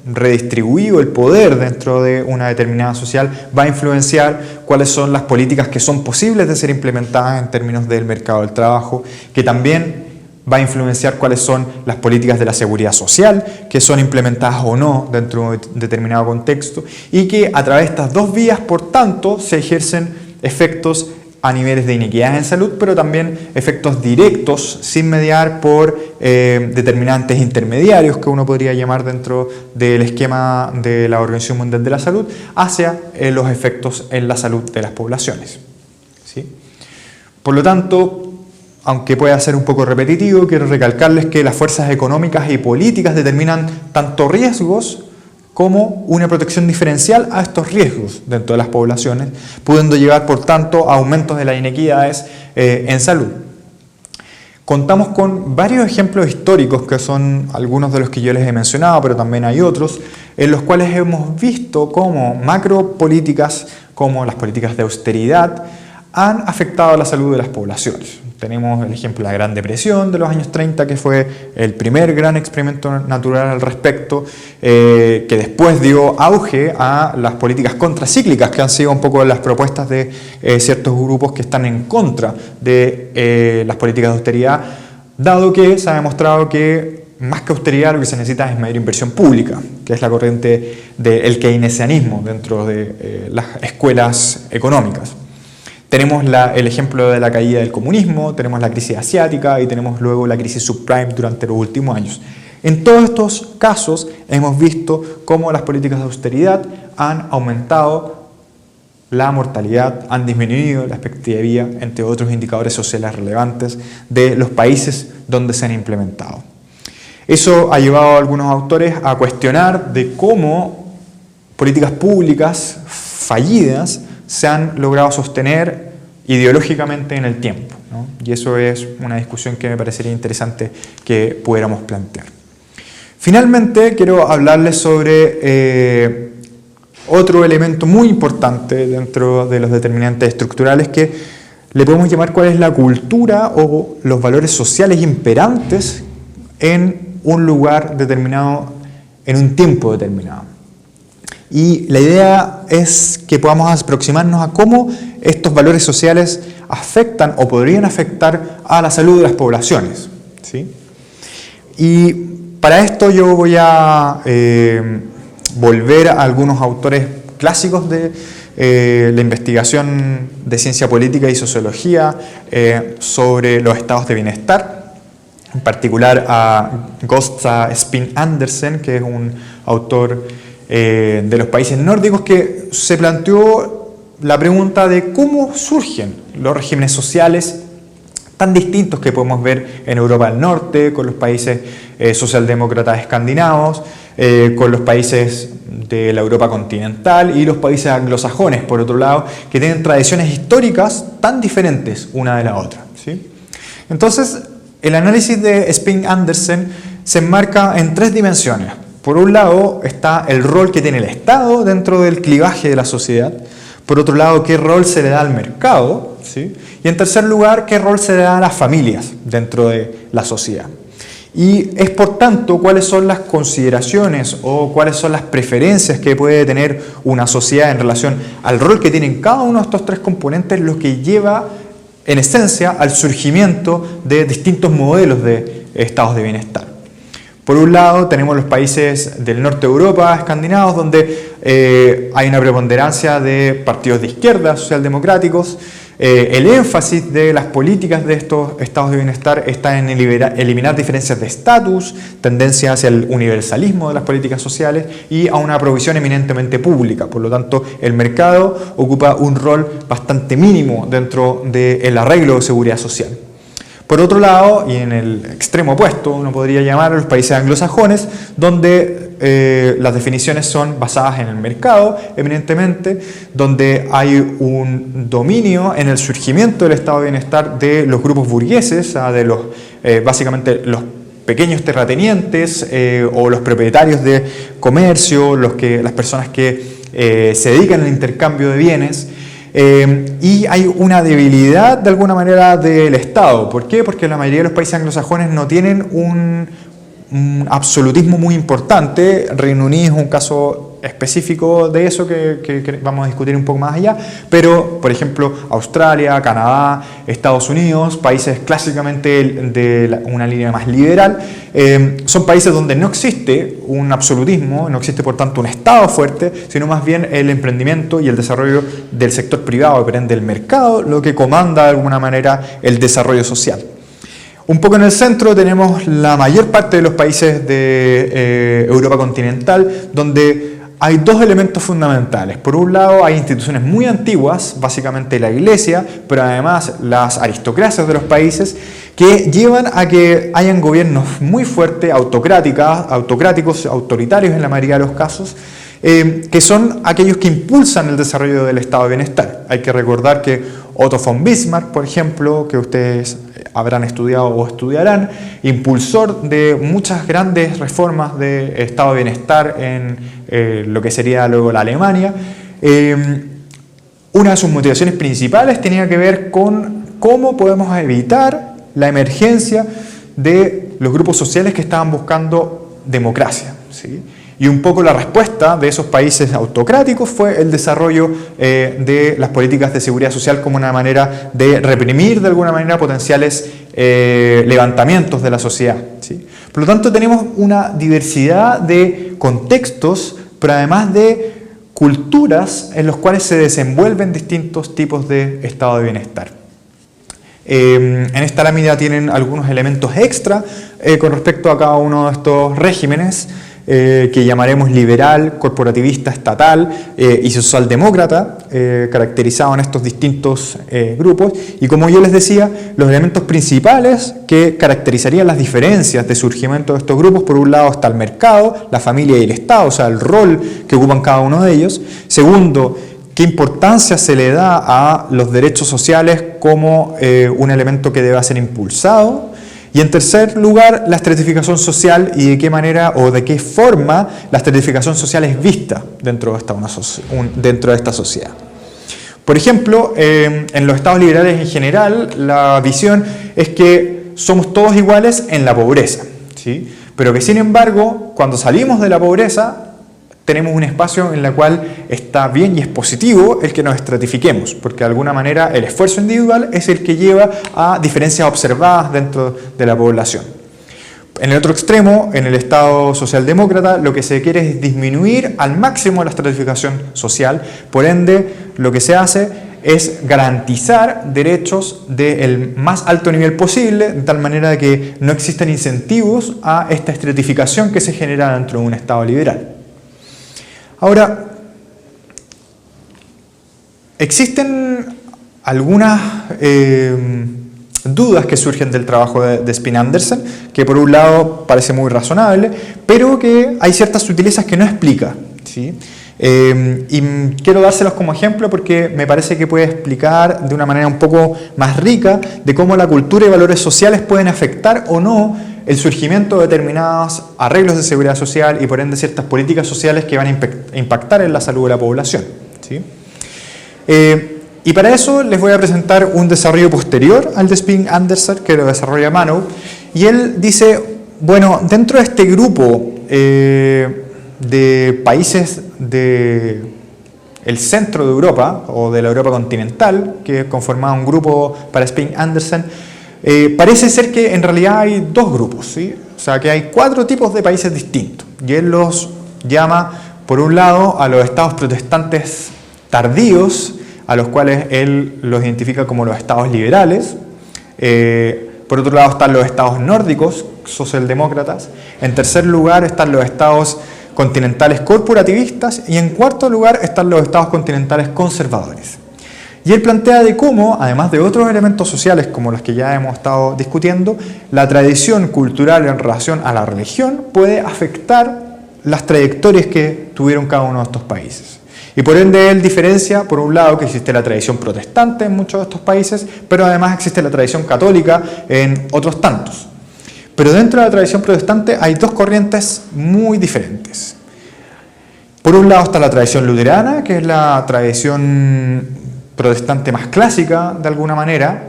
S1: redistribuido el poder dentro de una determinada social va a influenciar cuáles son las políticas que son posibles de ser implementadas en términos del mercado del trabajo, que también va a influenciar cuáles son las políticas de la seguridad social que son implementadas o no dentro de un determinado contexto, y que a través de estas dos vías, por tanto, se ejercen efectos a niveles de inequidad en salud, pero también efectos directos sin mediar por determinantes intermediarios que uno podría llamar dentro del esquema de la Organización Mundial de la Salud hacia los efectos en la salud de las poblaciones, ¿sí? Por lo tanto, aunque pueda ser un poco repetitivo, quiero recalcarles que las fuerzas económicas y políticas determinan tanto riesgos como una protección diferencial a estos riesgos dentro de las poblaciones, pudiendo llevar, por tanto, a aumentos de las inequidades en salud. Contamos con varios ejemplos históricos, que son algunos de los que yo les he mencionado, pero también hay otros, en los cuales hemos visto cómo macropolíticas, como las políticas de austeridad, han afectado a la salud de las poblaciones. Tenemos el ejemplo de la Gran Depresión de los años 30, que fue el primer gran experimento natural al respecto, que después dio auge a las políticas contracíclicas, que han sido un poco las propuestas de ciertos grupos que están en contra de las políticas de austeridad, dado que se ha demostrado que más que austeridad lo que se necesita es mayor inversión pública, que es la corriente del keynesianismo dentro de las escuelas económicas. Tenemos el ejemplo de la caída del comunismo, tenemos la crisis asiática y tenemos luego la crisis subprime durante los últimos años. En todos estos casos hemos visto cómo las políticas de austeridad han aumentado la mortalidad, han disminuido la expectativa de vida, entre otros indicadores sociales relevantes de los países donde se han implementado. Eso ha llevado a algunos autores a cuestionar de cómo políticas públicas fallidas se han logrado sostener ideológicamente en el tiempo, ¿no? Y eso es una discusión que me parecería interesante que pudiéramos plantear. Finalmente, quiero hablarles sobre otro elemento muy importante dentro de los determinantes estructurales, que le podemos llamar cuál es la cultura o los valores sociales imperantes en un lugar determinado, en un tiempo determinado. Y la idea es que podamos aproximarnos a cómo estos valores sociales afectan o podrían afectar a la salud de las poblaciones, ¿sí? Y para esto yo voy a volver a algunos autores clásicos de la investigación de ciencia política y sociología sobre los estados de bienestar, en particular a Gösta Spin Andersen, que es un autor de los países nórdicos, que se planteó la pregunta de cómo surgen los regímenes sociales tan distintos que podemos ver en Europa del Norte, con los países socialdemócratas escandinavos, con los países de la Europa continental y los países anglosajones, por otro lado, que tienen tradiciones históricas tan diferentes una de la otra, ¿sí? Entonces, el análisis de Spink-Andersen se enmarca en tres dimensiones. Por un lado está el rol que tiene el Estado dentro del clivaje de la sociedad. Por otro lado, qué rol se le da al mercado, ¿sí? Y en tercer lugar, qué rol se le da a las familias dentro de la sociedad. Y es por tanto cuáles son las consideraciones o cuáles son las preferencias que puede tener una sociedad en relación al rol que tienen cada uno de estos tres componentes lo que lleva en esencia al surgimiento de distintos modelos de estados de bienestar. Por un lado tenemos los países del norte de Europa, escandinavos, donde hay una preponderancia de partidos de izquierda, socialdemocráticos. El énfasis de las políticas de estos estados de bienestar está en eliminar diferencias de estatus, tendencia hacia el universalismo de las políticas sociales y a una provisión eminentemente pública. Por lo tanto, el mercado ocupa un rol bastante mínimo dentro del arreglo de seguridad social. Por otro lado, y en el extremo opuesto, uno podría llamar a los países anglosajones, donde las definiciones son basadas en el mercado, eminentemente, donde hay un dominio en el surgimiento del estado de bienestar de los grupos burgueses, de los, básicamente los pequeños terratenientes o los propietarios de comercio, las personas que se dedican al intercambio de bienes. Y hay una debilidad de alguna manera del Estado. ¿Por qué? Porque la mayoría de los países anglosajones no tienen un absolutismo muy importante. Reino Unido es un caso específico de eso que vamos a discutir un poco más allá, pero por ejemplo Australia, Canadá, Estados Unidos, países clásicamente de una línea más liberal, son países donde no existe un absolutismo, no existe por tanto un Estado fuerte, sino más bien el emprendimiento y el desarrollo del sector privado, depende del mercado, lo que comanda de alguna manera el desarrollo social. Un poco en el centro tenemos la mayor parte de los países de Europa continental, donde hay dos elementos fundamentales. Por un lado, hay instituciones muy antiguas, básicamente la Iglesia, pero además las aristocracias de los países, que llevan a que hayan gobiernos muy fuertes, autocráticos, autoritarios en la mayoría de los casos, que son aquellos que impulsan el desarrollo del estado de bienestar. Hay que recordar que Otto von Bismarck, por ejemplo, que ustedes habrán estudiado o estudiarán, impulsor de muchas grandes reformas de estado de bienestar en lo que sería luego la Alemania. Una de sus motivaciones principales tenía que ver con cómo podemos evitar la emergencia de los grupos sociales que estaban buscando democracia, ¿sí? Y un poco la respuesta de esos países autocráticos fue el desarrollo de las políticas de seguridad social como una manera de reprimir de alguna manera potenciales levantamientos de la sociedad, ¿sí? Por lo tanto, tenemos una diversidad de contextos, pero además de culturas en los cuales se desenvuelven distintos tipos de estado de bienestar. En esta lámina tienen algunos elementos extra con respecto a cada uno de estos regímenes, que llamaremos liberal, corporativista, estatal y socialdemócrata, caracterizado en estos distintos grupos. Y como yo les decía, los elementos principales que caracterizarían las diferencias de surgimiento de estos grupos: por un lado está el mercado, la familia y el Estado, o sea, el rol que ocupan cada uno de ellos. Segundo, qué importancia se le da a los derechos sociales como un elemento que debe ser impulsado. Y en tercer lugar, la estratificación social y de qué manera o de qué forma la estratificación social es vista dentro de esta sociedad. Por ejemplo, en los estados liberales en general, la visión es que somos todos iguales en la pobreza, ¿sí? Pero que sin embargo, cuando salimos de la pobreza, tenemos un espacio en el cual está bien y es positivo el que nos estratifiquemos, porque de alguna manera el esfuerzo individual es el que lleva a diferencias observadas dentro de la población. En el otro extremo, en el Estado socialdemócrata, lo que se quiere es disminuir al máximo la estratificación social, por ende lo que se hace es garantizar derechos del más alto nivel posible, de tal manera de que no existen incentivos a esta estratificación que se genera dentro de un Estado liberal. Ahora, existen algunas dudas que surgen del trabajo de Spin-Andersen, que por un lado parece muy razonable, pero que hay ciertas sutilezas que no explica, ¿sí? Y quiero dárselos como ejemplo porque me parece que puede explicar de una manera un poco más rica de cómo la cultura y valores sociales pueden afectar o no el surgimiento de determinados arreglos de seguridad social y por ende ciertas políticas sociales que van a impactar en la salud de la población, ¿sí? Y para eso les voy a presentar un desarrollo posterior al de Spin-Andersen, que lo desarrolla Manow, y él dice, bueno, dentro de este grupo de países del centro de Europa, o de la Europa continental, que conformaba un grupo para Spin-Andersen, parece ser que en realidad hay dos grupos, ¿sí? O sea, que hay 4 tipos de países distintos, y él los llama, por un lado, a los estados protestantes tardíos, a los cuales él los identifica como los estados liberales. Por otro lado están los estados nórdicos, socialdemócratas. En tercer lugar están los estados continentales corporativistas y en cuarto lugar están los estados continentales conservadores. Y él plantea de cómo, además de otros elementos sociales como los que ya hemos estado discutiendo, la tradición cultural en relación a la religión puede afectar las trayectorias que tuvieron cada uno de estos países. Y por ende él diferencia, por un lado, que existe la tradición protestante en muchos de estos países, pero además existe la tradición católica en otros tantos. Pero dentro de la tradición protestante hay dos corrientes muy diferentes. Por un lado está la tradición luterana, que es la tradición protestante más clásica, de alguna manera,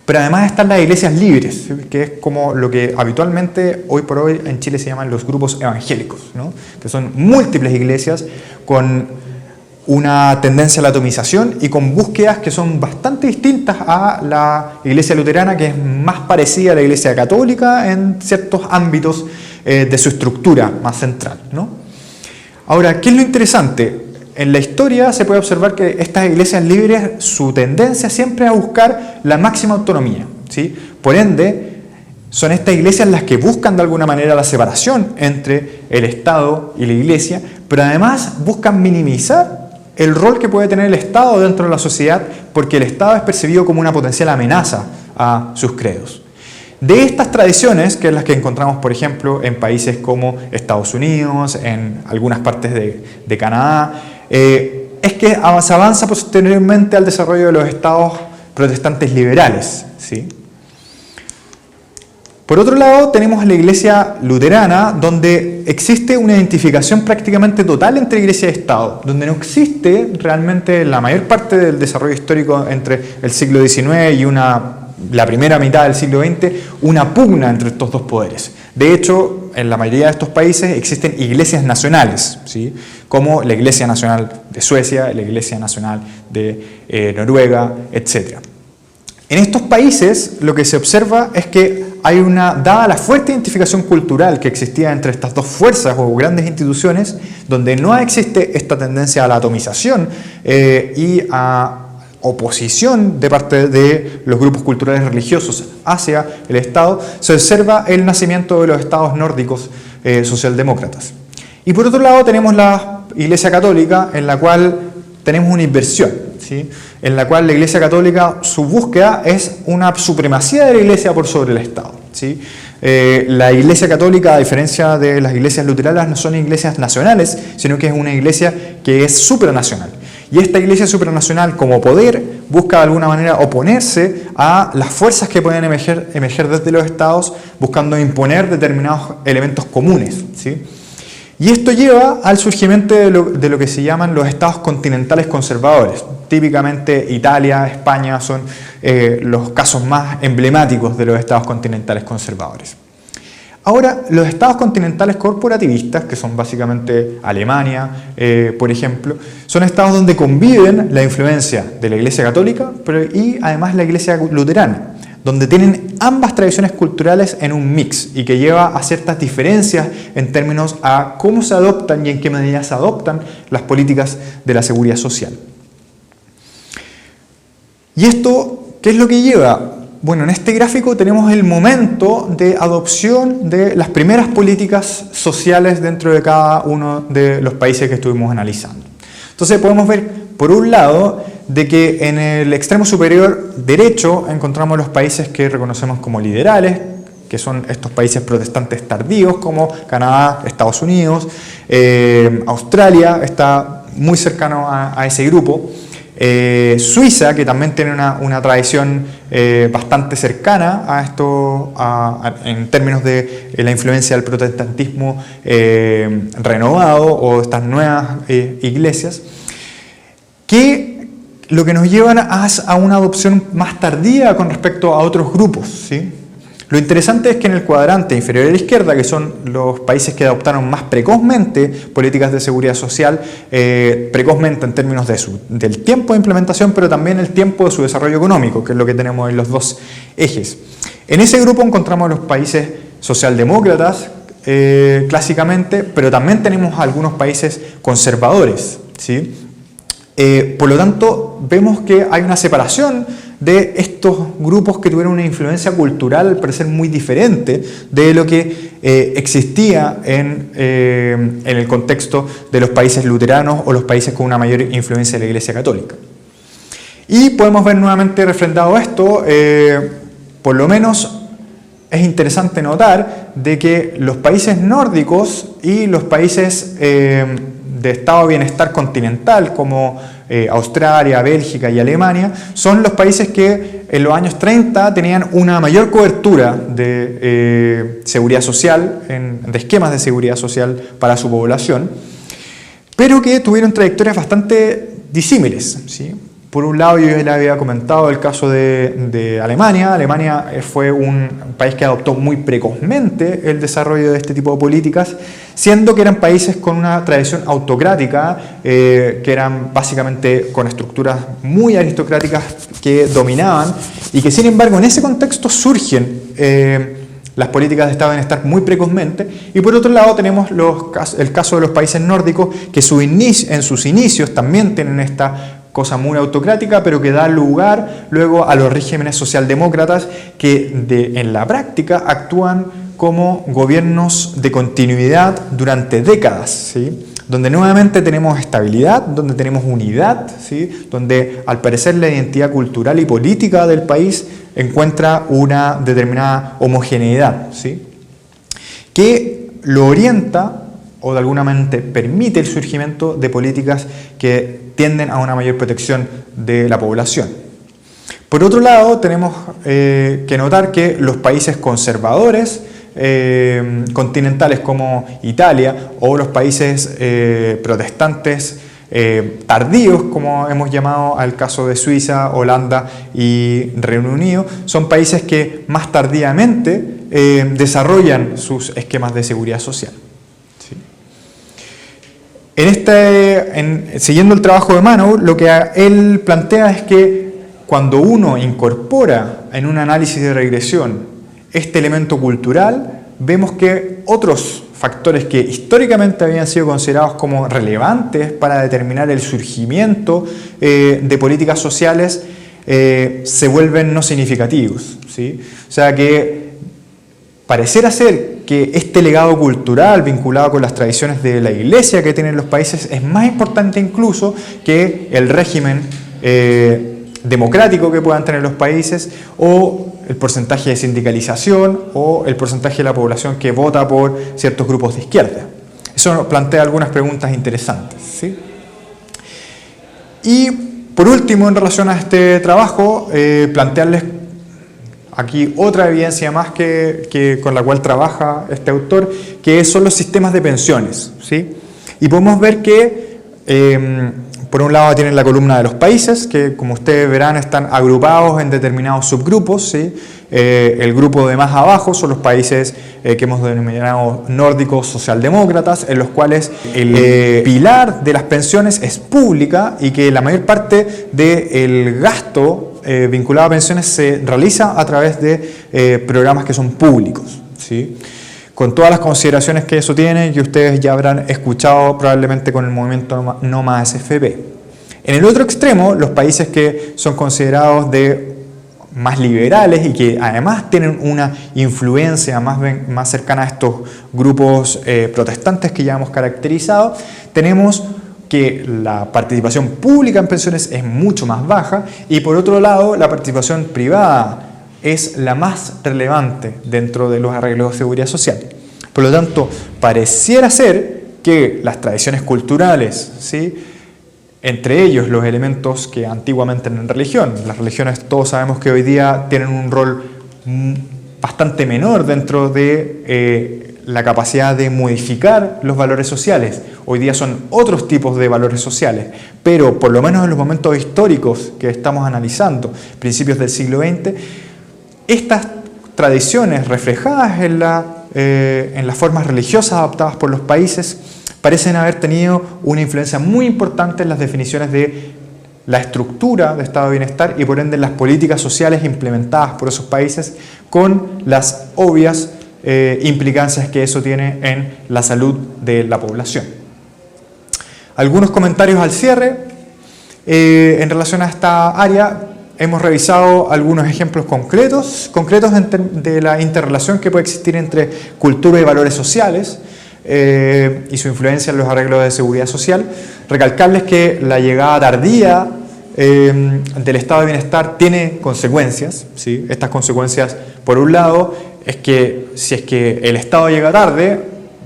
S1: pero además están las iglesias libres, que es como lo que habitualmente hoy por hoy en Chile se llaman los grupos evangélicos, ¿no? Que son múltiples iglesias con una tendencia a la atomización y con búsquedas que son bastante distintas a la iglesia luterana, que es más parecida a la iglesia católica en ciertos ámbitos de su estructura más central, ¿no? Ahora, ¿qué es lo interesante? En la historia se puede observar que estas iglesias libres, su tendencia siempre es a buscar la máxima autonomía, ¿sí? Por ende, son estas iglesias las que buscan de alguna manera la separación entre el Estado y la iglesia, pero además buscan minimizar el rol que puede tener el Estado dentro de la sociedad, porque el Estado es percibido como una potencial amenaza a sus credos. De estas tradiciones, que es las que encontramos, por ejemplo, en países como Estados Unidos, en algunas partes de Canadá, es que se avanza posteriormente al desarrollo de los estados protestantes liberales, ¿sí? Por otro lado, tenemos la iglesia luterana, donde existe una identificación prácticamente total entre iglesia y Estado, donde no existe realmente la mayor parte del desarrollo histórico entre el siglo XIX y la primera mitad del siglo XX, una pugna entre estos dos poderes. De hecho, en la mayoría de estos países existen iglesias nacionales, ¿sí? Como la Iglesia Nacional de Suecia, la Iglesia Nacional de Noruega, etc. En estos países lo que se observa es que hay dada la fuerte identificación cultural que existía entre estas dos fuerzas o grandes instituciones, donde no existe esta tendencia a la atomización y a oposición de parte de los grupos culturales religiosos hacia el Estado, se observa el nacimiento de los estados nórdicos socialdemócratas. Y por otro lado tenemos la Iglesia Católica, en la cual tenemos una inversión, ¿sí? En la cual la Iglesia Católica, su búsqueda es una supremacía de la Iglesia por sobre el Estado, ¿sí? La Iglesia Católica, a diferencia de las iglesias luteranas, no son iglesias nacionales, sino que es una iglesia que es supranacional. Y esta iglesia supranacional, como poder, busca de alguna manera oponerse a las fuerzas que pueden emerger desde los estados, buscando imponer determinados elementos comunes, ¿sí? Y esto lleva al surgimiento de lo que se llaman los estados continentales conservadores. Típicamente Italia, España son los casos más emblemáticos de los estados continentales conservadores. Ahora, los estados continentales corporativistas, que son básicamente Alemania, por ejemplo, son estados donde conviven la influencia de la Iglesia Católica y además la Iglesia Luterana, donde tienen ambas tradiciones culturales en un mix y que lleva a ciertas diferencias en términos a cómo se adoptan y en qué medida se adoptan las políticas de la seguridad social. ¿Y esto qué es lo que lleva? Bueno, en este gráfico tenemos el momento de adopción de las primeras políticas sociales dentro de cada uno de los países que estuvimos analizando. Entonces podemos ver, por un lado, de que en el extremo superior derecho encontramos los países que reconocemos como liberales, que son estos países protestantes tardíos como Canadá, Estados Unidos, Australia está muy cercano a ese grupo. Suiza, que también tiene una tradición bastante cercana a esto en términos de la influencia del protestantismo renovado o estas nuevas iglesias, que lo que nos llevan a una adopción más tardía con respecto a otros grupos, ¿sí? Lo interesante es que en el cuadrante inferior a la izquierda, que son los países que adoptaron más precozmente políticas de seguridad social, precozmente en términos del tiempo de implementación, pero también el tiempo de su desarrollo económico, que es lo que tenemos en los dos ejes. En ese grupo encontramos los países socialdemócratas, clásicamente, pero también tenemos algunos países conservadores, ¿sí? Por lo tanto, vemos que hay una separación de estos grupos que tuvieron una influencia cultural, al parecer muy diferente de lo que existía en el contexto de los países luteranos o los países con una mayor influencia de la Iglesia Católica. Y podemos ver nuevamente refrendado esto, por lo menos es interesante notar de que los países nórdicos y los países de estado de bienestar continental como Australia, Bélgica y Alemania son los países que en los años 30 tenían una mayor cobertura de seguridad social, de esquemas de seguridad social para su población, pero que tuvieron trayectorias bastante disímiles, ¿sí? Por un lado, yo ya le había comentado el caso de Alemania. Alemania fue un país que adoptó muy precozmente el desarrollo de este tipo de políticas, siendo que eran países con una tradición autocrática, que eran básicamente con estructuras muy aristocráticas que dominaban y que sin embargo en ese contexto surgen las políticas de estado de bienestar muy precozmente. Y por otro lado tenemos el caso de los países nórdicos que en sus inicios también tienen esta cosa muy autocrática, pero que da lugar luego a los regímenes socialdemócratas que en la práctica actúan como gobiernos de continuidad durante décadas, ¿sí? Donde nuevamente tenemos estabilidad, donde tenemos unidad, ¿sí? Donde al parecer la identidad cultural y política del país encuentra una determinada homogeneidad, ¿sí? Que lo orienta o de alguna manera permite el surgimiento de políticas que tienden a una mayor protección de la población. Por otro lado, tenemos que notar que los países conservadores continentales como Italia o los países protestantes tardíos, como hemos llamado al caso de Suiza, Holanda y Reino Unido, son países que más tardíamente desarrollan sus esquemas de seguridad social. Siguiendo el trabajo de Manow, lo que él plantea es que cuando uno incorpora en un análisis de regresión este elemento cultural, vemos que otros factores que históricamente habían sido considerados como relevantes para determinar el surgimiento de políticas sociales se vuelven no significativos, ¿sí? O sea que pareciera ser que este legado cultural vinculado con las tradiciones de la Iglesia que tienen los países es más importante incluso que el régimen democrático que puedan tener los países o el porcentaje de sindicalización o el porcentaje de la población que vota por ciertos grupos de izquierda. Eso nos plantea algunas preguntas interesantes, ¿sí? Y por último, en relación a este trabajo, plantearles aquí otra evidencia más que con la cual trabaja este autor, que son los sistemas de pensiones, ¿sí? Y podemos ver que, por un lado tienen la columna de los países, que como ustedes verán están agrupados en determinados subgrupos, ¿sí? El grupo de más abajo son los países que hemos denominado nórdicos socialdemócratas, en los cuales el pilar de las pensiones es pública y que la mayor parte del gasto vinculado a pensiones se realiza a través de programas que son públicos, ¿sí? Con todas las consideraciones que eso tiene, que ustedes ya habrán escuchado probablemente con el movimiento No Más AFP. En el otro extremo, los países que son considerados más liberales y que además tienen una influencia más cercana a estos grupos protestantes que ya hemos caracterizado, tenemos que la participación pública en pensiones es mucho más baja y por otro lado la participación privada es la más relevante dentro de los arreglos de seguridad social. Por lo tanto, pareciera ser que las tradiciones culturales, ¿sí?, entre ellos los elementos que antiguamente eran religión, las religiones todos sabemos que hoy día tienen un rol bastante menor dentro de la capacidad de modificar los valores sociales. Hoy día son otros tipos de valores sociales, pero por lo menos en los momentos históricos que estamos analizando, principios del siglo XX, estas tradiciones reflejadas en las formas religiosas adoptadas por los países parecen haber tenido una influencia muy importante en las definiciones de la estructura de estado de bienestar y por ende en las políticas sociales implementadas por esos países con las obvias implicancias que eso tiene en la salud de la población. Algunos comentarios al cierre en relación a esta área. Hemos revisado algunos ejemplos concretos de la interrelación que puede existir entre cultura y valores sociales y su influencia en los arreglos de seguridad social. Recalcarles que la llegada tardía del estado de bienestar tiene consecuencias, ¿sí? Estas consecuencias, por un lado, es que si es que el Estado llega tarde,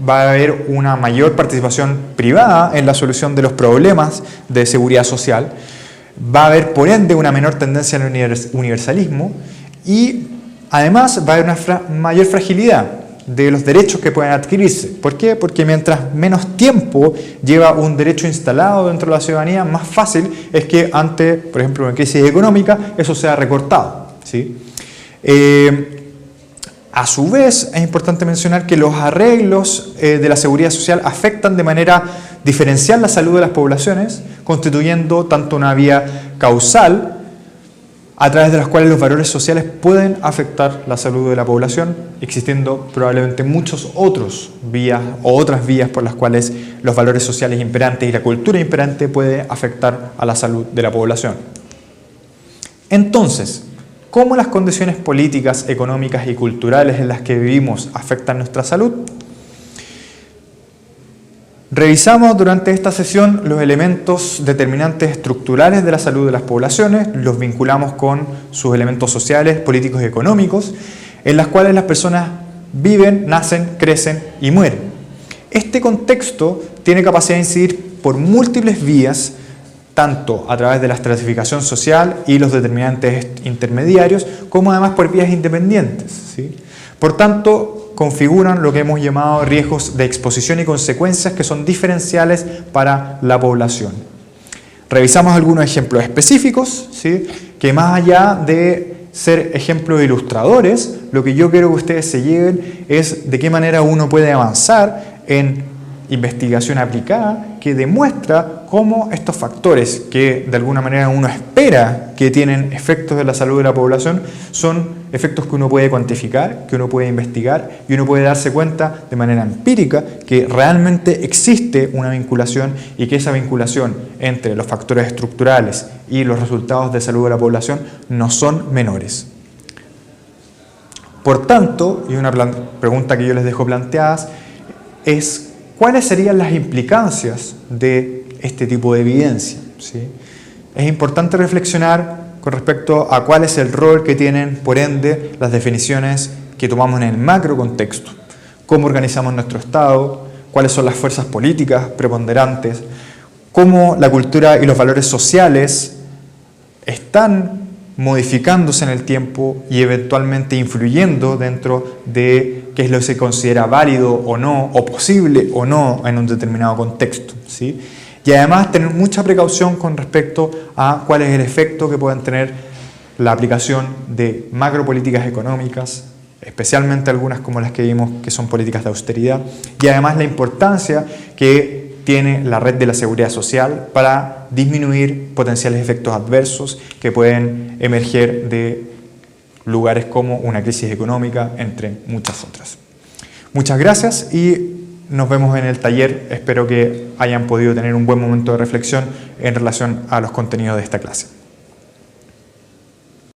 S1: va a haber una mayor participación privada en la solución de los problemas de seguridad social, va a haber por ende una menor tendencia al universalismo y además va a haber una mayor fragilidad de los derechos que pueden adquirirse. ¿Por qué? Porque mientras menos tiempo lleva un derecho instalado dentro de la ciudadanía, más fácil es que ante, por ejemplo, una crisis económica, eso sea recortado, ¿sí? A su vez, es importante mencionar que los arreglos de la seguridad social afectan de manera diferencial la salud de las poblaciones, constituyendo tanto una vía causal, a través de las cuales los valores sociales pueden afectar la salud de la población, existiendo probablemente muchos otros vías o otras vías por las cuales los valores sociales imperantes y la cultura imperante puede afectar a la salud de la población. Entonces, ¿cómo las condiciones políticas, económicas y culturales en las que vivimos afectan nuestra salud? Revisamos durante esta sesión los elementos determinantes estructurales de la salud de las poblaciones, los vinculamos con sus elementos sociales, políticos y económicos, en las cuales las personas viven, nacen, crecen y mueren. Este contexto tiene capacidad de incidir por múltiples vías, tanto a través de la estratificación social y los determinantes intermediarios, como además por vías independientes, ¿sí? Por tanto, configuran lo que hemos llamado riesgos de exposición y consecuencias que son diferenciales para la población. Revisamos algunos ejemplos específicos, ¿sí?, que más allá de ser ejemplos ilustradores, lo que yo quiero que ustedes se lleven es de qué manera uno puede avanzar en investigación aplicada que demuestra cómo estos factores que de alguna manera uno espera que tienen efectos en la salud de la población son efectos que uno puede cuantificar, que uno puede investigar y uno puede darse cuenta de manera empírica que realmente existe una vinculación y que esa vinculación entre los factores estructurales y los resultados de salud de la población no son menores. Por tanto, y una pregunta que yo les dejo planteadas es ¿cuáles serían las implicancias de este tipo de evidencia? ¿Sí? Es importante reflexionar con respecto a cuál es el rol que tienen, por ende, las definiciones que tomamos en el macro contexto. Cómo organizamos nuestro Estado, cuáles son las fuerzas políticas preponderantes, cómo la cultura y los valores sociales están modificándose en el tiempo y eventualmente influyendo dentro de qué es lo que se considera válido o no, o posible o no en un determinado contexto, ¿sí? Y además tener mucha precaución con respecto a cuál es el efecto que pueden tener la aplicación de macropolíticas económicas, especialmente algunas como las que vimos que son políticas de austeridad, y además la importancia que tiene la red de la seguridad social para disminuir potenciales efectos adversos que pueden emerger de lugares como una crisis económica, entre muchas otras. Muchas gracias y nos vemos en el taller. Espero que hayan podido tener un buen momento de reflexión en relación a los contenidos de esta clase.